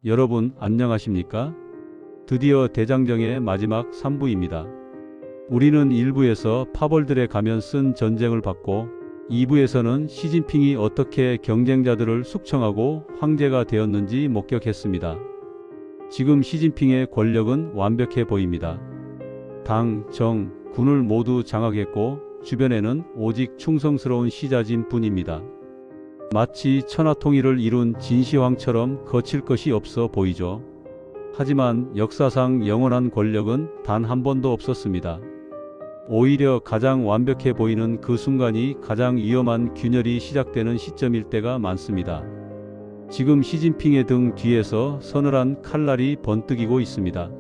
여러분 안녕하십니까? 드디어 대장정의 마지막 3부입니다. 우리는 1부에서 파벌들의 가면 쓴 전쟁을 봤고 2부에서는 시진핑이 어떻게 경쟁자들을 숙청하고 황제가 되었는지 목격했습니다. 지금 시진핑의 권력은 완벽해 보입니다. 당, 정, 군을 모두 장악했고 주변에는 오직 충성스러운 시자진 뿐입니다. 마치 천하통일을 이룬 진시황처럼 거칠 것이 없어 보이죠. 하지만 역사상 영원한 권력은 단 한 번도 없었습니다. 오히려 가장 완벽해 보이는 그 순간이 가장 위험한 균열이 시작되는 시점일 때가 많습니다. 지금 시진핑의 등 뒤에서 서늘한 칼날이 번뜩이고 있습니다.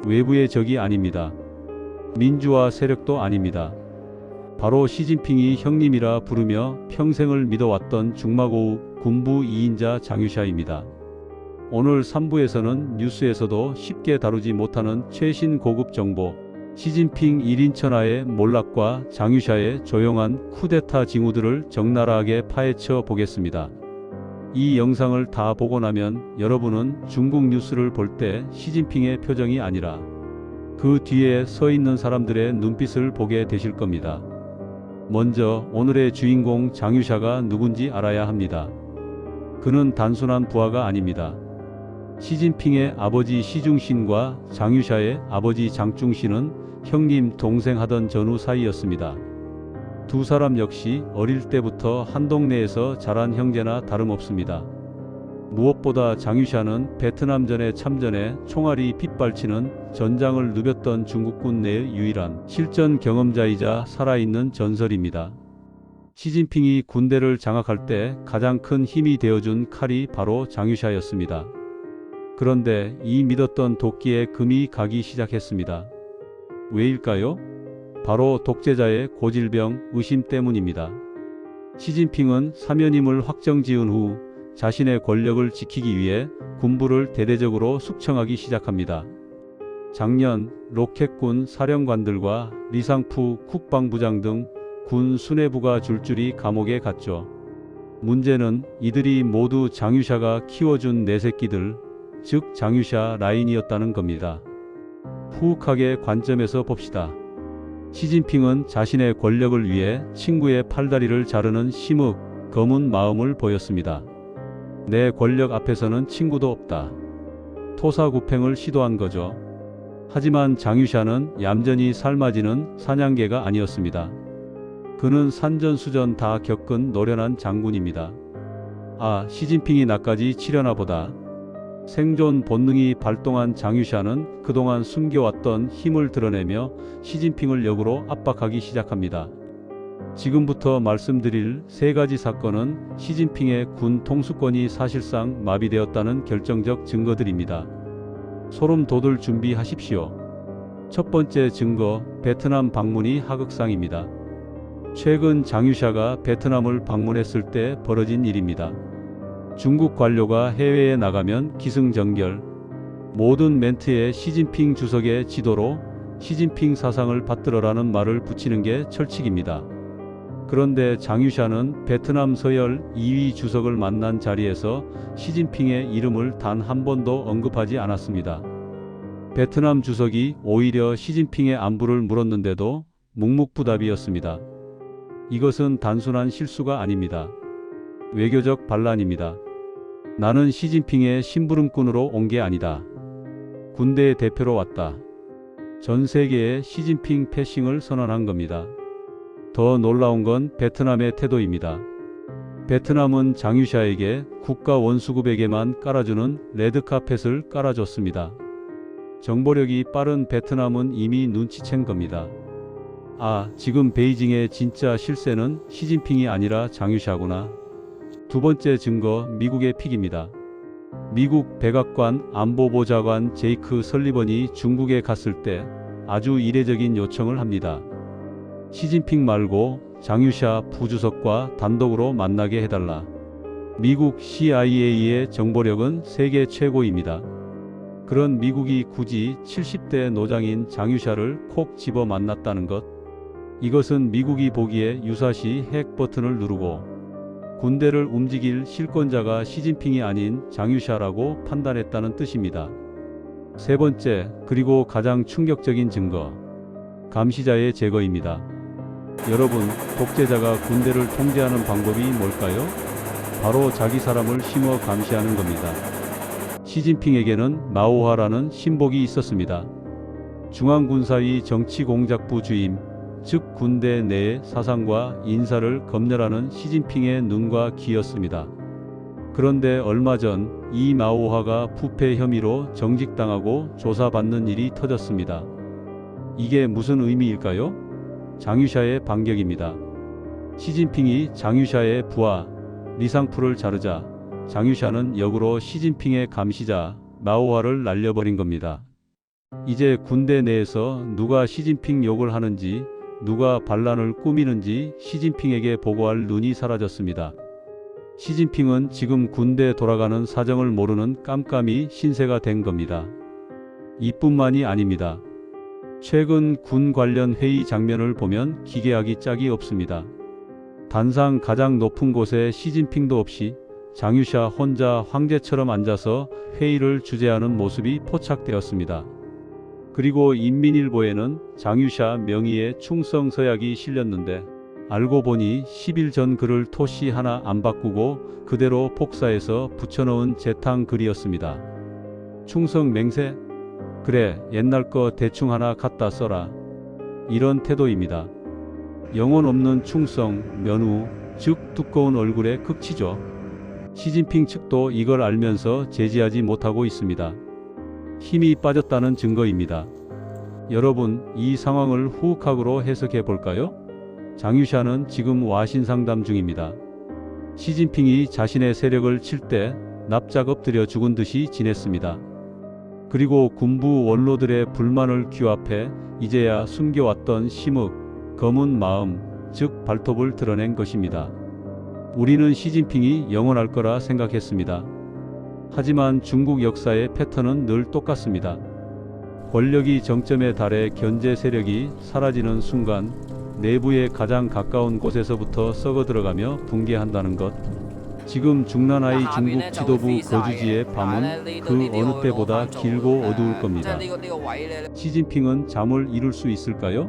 외부의 적이 아닙니다. 민주화 세력도 아닙니다. 바로 시진핑이 형님이라 부르며 평생을 믿어왔던 중마고우 군부 2인자 장유샤입니다. 오늘 3부에서는 뉴스에서도 쉽게 다루지 못하는 최신 고급 정보, 시진핑 1인 천하의 몰락과 장유샤의 조용한 쿠데타 징후들을 적나라하게 파헤쳐 보겠습니다. 이 영상을 다 보고 나면 여러분은 중국 뉴스를 볼 때 시진핑의 표정이 아니라 그 뒤에 서 있는 사람들의 눈빛을 보게 되실 겁니다. 먼저 오늘의 주인공 장유샤가 누군지 알아야 합니다. 그는 단순한 부하가 아닙니다. 시진핑의 아버지 시중신과 장유샤의 아버지 장충신은 형님 동생 하던 전후 사이였습니다. 두 사람 역시 어릴 때부터 한 동네에서 자란 형제나 다름없습니다. 무엇보다 장유샤는 베트남전에 참전해 총알이 빗발치는 전장을 누볐던 중국군 내의 유일한 실전 경험자이자 살아있는 전설입니다. 시진핑이 군대를 장악할 때 가장 큰 힘이 되어준 칼이 바로 장유샤였습니다. 그런데 이 믿었던 도끼에 금이 가기 시작했습니다. 왜일까요? 바로 독재자의 고질병 의심 때문입니다. 시진핑은 사면임을 확정지은 후 자신의 권력을 지키기 위해 군부를 대대적으로 숙청하기 시작합니다. 작년 로켓군 사령관들과 리상푸 국방부장 등 군 수뇌부가 줄줄이 감옥에 갔죠. 문제는 이들이 모두 장유샤가 키워준 내새끼들, 즉 장유샤 라인이었다는 겁니다. 후욱하게 관점에서 봅시다. 시진핑은 자신의 권력을 위해 친구의 팔다리를 자르는 심흑, 검은 마음을 보였습니다. 내 권력 앞에서는 친구도 없다. 토사구팽을 시도한 거죠. 하지만 장유샤는 얌전히 삶아지는 사냥개가 아니었습니다. 그는 산전수전 다 겪은 노련한 장군입니다. 아, 시진핑이 나까지 치려나 보다. 생존 본능이 발동한 장유샤는 그동안 숨겨왔던 힘을 드러내며 시진핑을 역으로 압박하기 시작합니다. 지금부터 말씀드릴 세 가지 사건은 시진핑의 군 통수권이 사실상 마비되었다는 결정적 증거들입니다. 소름 돋을 준비하십시오. 첫 번째 증거, 베트남 방문이 하극상입니다. 최근 장유샤가 베트남을 방문했을 때 벌어진 일입니다. 중국 관료가 해외에 나가면 기승전결, 모든 멘트에 시진핑 주석의 지도로 시진핑 사상을 받들어라는 말을 붙이는 게 철칙입니다. 그런데 장유샤는 베트남 서열 2위 주석을 만난 자리에서 시진핑의 이름을 단 한 번도 언급하지 않았습니다. 베트남 주석이 오히려 시진핑의 안부를 물었는데도 묵묵부답이었습니다. 이것은 단순한 실수가 아닙니다. 외교적 반란입니다. 나는 시진핑의 심부름꾼으로 온 게 아니다. 군대의 대표로 왔다. 전 세계에 시진핑 패싱을 선언한 겁니다. 더 놀라운 건 베트남의 태도입니다. 베트남은 장유샤에게 국가 원수급에게만 깔아주는 레드카펫을 깔아줬습니다. 정보력이 빠른 베트남은 이미 눈치챈 겁니다. 아, 지금 베이징의 진짜 실세는 시진핑이 아니라 장유샤구나. 두 번째 증거, 미국의 픽입니다. 미국 백악관 안보보좌관 제이크 설리번이 중국에 갔을 때 아주 이례적인 요청을 합니다. 시진핑 말고 장유샤 부주석과 단독으로 만나게 해달라. 미국 CIA의 정보력은 세계 최고입니다. 그런 미국이 굳이 70대 노장인 장유샤를 콕 집어 만났다는 것. 이것은 미국이 보기에 유사시 핵 버튼을 누르고 군대를 움직일 실권자가 시진핑이 아닌 장유샤라고 판단했다는 뜻입니다. 세 번째, 그리고 가장 충격적인 증거, 감시자의 제거입니다. 여러분, 독재자가 군대를 통제하는 방법이 뭘까요? 바로 자기 사람을 심어 감시하는 겁니다. 시진핑에게는 마오화라는 신복이 있었습니다. 중앙군사위 정치공작부 주임, 즉 군대 내의 사상과 인사를 검열하는 시진핑의 눈과 귀였습니다. 그런데 얼마 전 이 마오화가 부패 혐의로 정직당하고 조사받는 일이 터졌습니다. 이게 무슨 의미일까요? 장유샤의 반격입니다. 시진핑이 장유샤의 부하 리상푸를 자르자 장유샤는 역으로 시진핑의 감시자 마오화를 날려버린 겁니다. 이제 군대 내에서 누가 시진핑 욕을 하는지, 누가 반란을 꾸미는지 시진핑에게 보고할 눈이 사라졌습니다. 시진핑은 지금 군대 돌아가는 사정을 모르는 깜깜이 신세가 된 겁니다. 이뿐만이 아닙니다. 최근 군 관련 회의 장면을 보면 기괴하기 짝이 없습니다. 단상 가장 높은 곳에 시진핑도 없이 장유샤 혼자 황제처럼 앉아서 회의를 주재하는 모습이 포착되었습니다. 그리고 인민일보에는 장유샤 명의의 충성 서약이 실렸는데 알고 보니 10일 전 글을 토시 하나 안 바꾸고 그대로 복사해서 붙여놓은 재탕 글이었습니다. 충성 맹세? 그래, 옛날 거 대충 하나 갖다 써라. 이런 태도입니다. 영혼 없는 충성, 면후, 즉 두꺼운 얼굴의 극치죠. 시진핑 측도 이걸 알면서 제지하지 못하고 있습니다. 힘이 빠졌다는 증거입니다. 여러분, 이 상황을 후흑학으로 해석해 볼까요? 장유샤는 지금 와신상담 중입니다. 시진핑이 자신의 세력을 칠 때 납작 엎드려 죽은 듯이 지냈습니다. 그리고 군부 원로들의 불만을 규합해 이제야 숨겨왔던 심흑, 검은 마음, 즉 발톱을 드러낸 것입니다. 우리는 시진핑이 영원할 거라 생각했습니다. 하지만 중국 역사의 패턴은 늘 똑같습니다. 권력이 정점에 달해 견제 세력이 사라지는 순간 내부의 가장 가까운 곳에서부터 썩어 들어가며 붕괴한다는 것. 지금 중난하이 중국 지도부 거주지의 밤은 그 어느 때보다 길고 어두울 겁니다. 시진핑은 잠을 이룰 수 있을까요?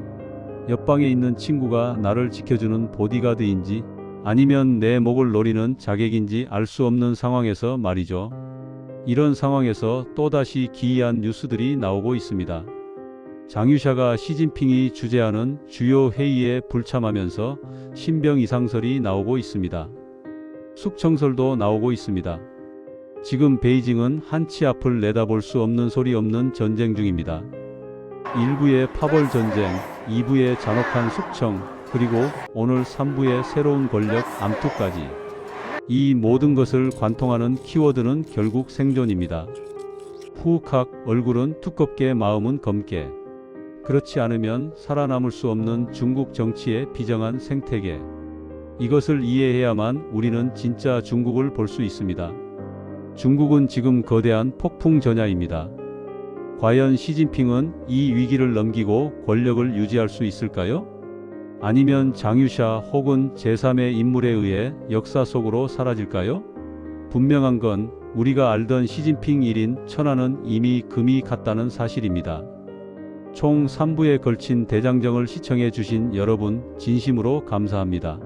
옆방에 있는 친구가 나를 지켜주는 보디가드인지 아니면 내 목을 노리는 자객인지 알 수 없는 상황에서 말이죠. 이런 상황에서 또다시 기이한 뉴스들이 나오고 있습니다. 장유샤가 시진핑이 주재하는 주요 회의에 불참하면서 신병 이상설이 나오고 있습니다. 숙청설도 나오고 있습니다. 지금 베이징은 한치 앞을 내다볼 수 없는 소리 없는 전쟁 중입니다. 1부의 파벌 전쟁, 2부의 잔혹한 숙청, 그리고 오늘 3부의 새로운 권력 암투까지. 이 모든 것을 관통하는 키워드는 결국 생존입니다. 후흑학, 얼굴은 두껍게 마음은 검게. 그렇지 않으면 살아남을 수 없는 중국 정치의 비정한 생태계. 이것을 이해해야만 우리는 진짜 중국을 볼 수 있습니다. 중국은 지금 거대한 폭풍 전야입니다. 과연 시진핑은 이 위기를 넘기고 권력을 유지할 수 있을까요? 아니면 장유샤 혹은 제3의 인물에 의해 역사 속으로 사라질까요? 분명한 건 우리가 알던 시진핑 1인 천하는 이미 금이 갔다는 사실입니다. 총 3부에 걸친 대장정을 시청해 주신 여러분 진심으로 감사합니다.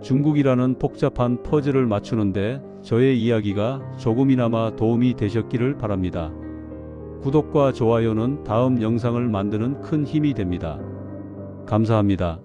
중국이라는 복잡한 퍼즐을 맞추는데 저의 이야기가 조금이나마 도움이 되셨기를 바랍니다. 구독과 좋아요는 다음 영상을 만드는 큰 힘이 됩니다. 감사합니다.